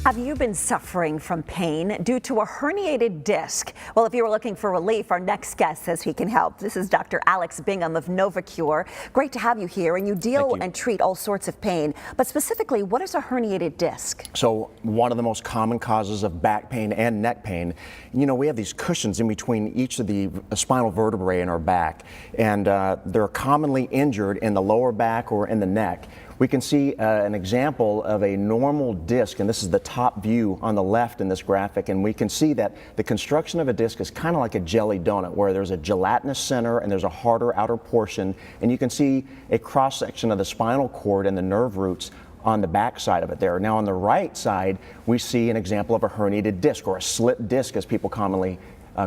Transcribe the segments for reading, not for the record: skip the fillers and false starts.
Have you been suffering from pain due to a herniated disc? Well, if you were looking for relief, our next guest says he can help. This is Dr. Alex Bingham of Novocur. Great to have you here, and you deal and treat all sorts of pain. But specifically, what is a herniated disc? So one of the most common causes of back pain and neck pain, we have these cushions in between each of the spinal vertebrae in our back, and they're commonly injured in the lower back or in the neck. We can see an example of a normal disc, and this is the top view on the left in this graphic, and we can see that the construction of a disc is kind of like a jelly donut, where there's a gelatinous center and there's a harder outer portion, and you can see a cross-section of the spinal cord and the nerve roots on the back side of it there. Now on the right side, we see an example of a herniated disc, or a slit disc as people commonly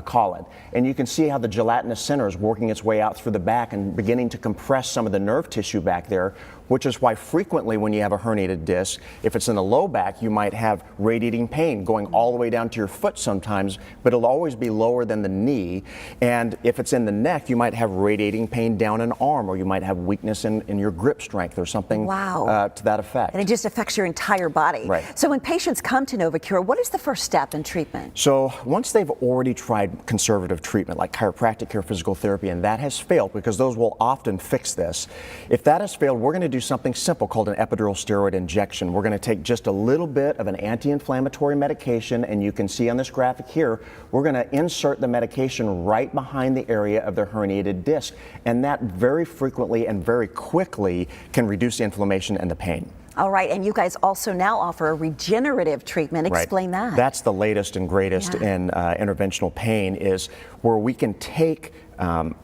call it. And you can see how the gelatinous center is working its way out through the back and beginning to compress some of the nerve tissue back there, which is why frequently when you have a herniated disc, if it's in the low back, you might have radiating pain going all the way down to your foot sometimes, but it'll always be lower than the knee. And if it's in the neck, you might have radiating pain down an arm, or you might have weakness in your grip strength or something to that effect. And it just affects your entire body. Right. So when patients come to Novocur, what is the first step in treatment? So once they've already tried conservative treatment like chiropractic care, physical therapy, and that has failed, because those will often fix this. If that has failed, we're going to do something simple called an epidural steroid injection. We're going to take just a little bit of an anti-inflammatory medication, and you can see on this graphic here, we're going to insert the medication right behind the area of the herniated disc, and that very frequently and very quickly can reduce the inflammation and the pain. All right, and you guys also now offer a regenerative treatment. Explain that. That's the latest and greatest in interventional pain, is where we can take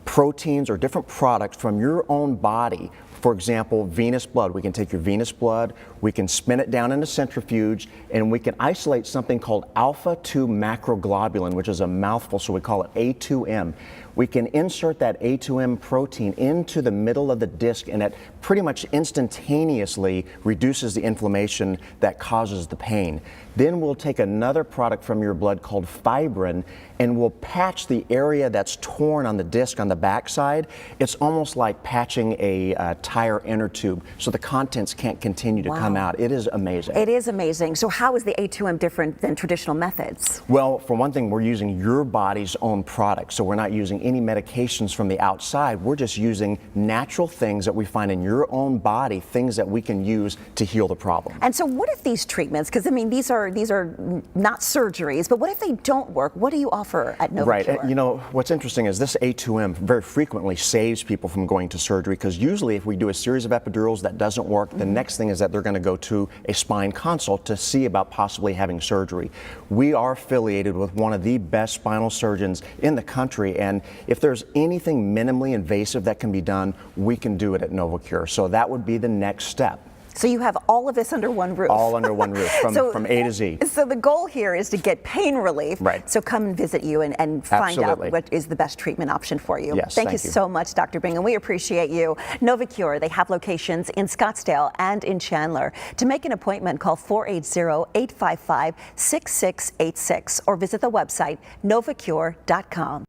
proteins or different products from your own body. For example, venous blood. We can take your venous blood, we can spin it down in a centrifuge, and we can isolate something called alpha-2 macroglobulin, which is a mouthful, so we call it A2M. We can insert that A2M protein into the middle of the disc, and it pretty much instantaneously reduces the inflammation that causes the pain. Then we'll take another product from your blood called fibrin, and we'll patch the area that's torn on the disc on the backside. It's almost like patching a tire inner tube, so the contents can't continue to come out. It is amazing. It is amazing. So how is the A2M different than traditional methods? Well, for one thing, we're using your body's own product, so we're not using any medications from the outside. We're just using natural things that we find in your own body, things that we can use to heal the problem. And so what if these treatments, because I mean these are not surgeries, but what if they don't work? What do you offer at Novocur? Right. What's interesting is this A2M very frequently saves people from going to surgery, because usually if we do a series of epidurals that doesn't work, the next thing is that they're going to go to a spine consult to see about possibly having surgery. We are affiliated with one of the best spinal surgeons in the country, and if there's anything minimally invasive that can be done, we can do it at Novocur. So that would be the next step. So you have all of this under one roof. All under one roof, from A to Z. So the goal here is to get pain relief. Right. So come and visit you and find out what is the best treatment option for you. Yes, thank you so much, Dr. Bingham. We appreciate you. Novocur, they have locations in Scottsdale and in Chandler. To make an appointment, call 480-855-6686 or visit the website novocur.com.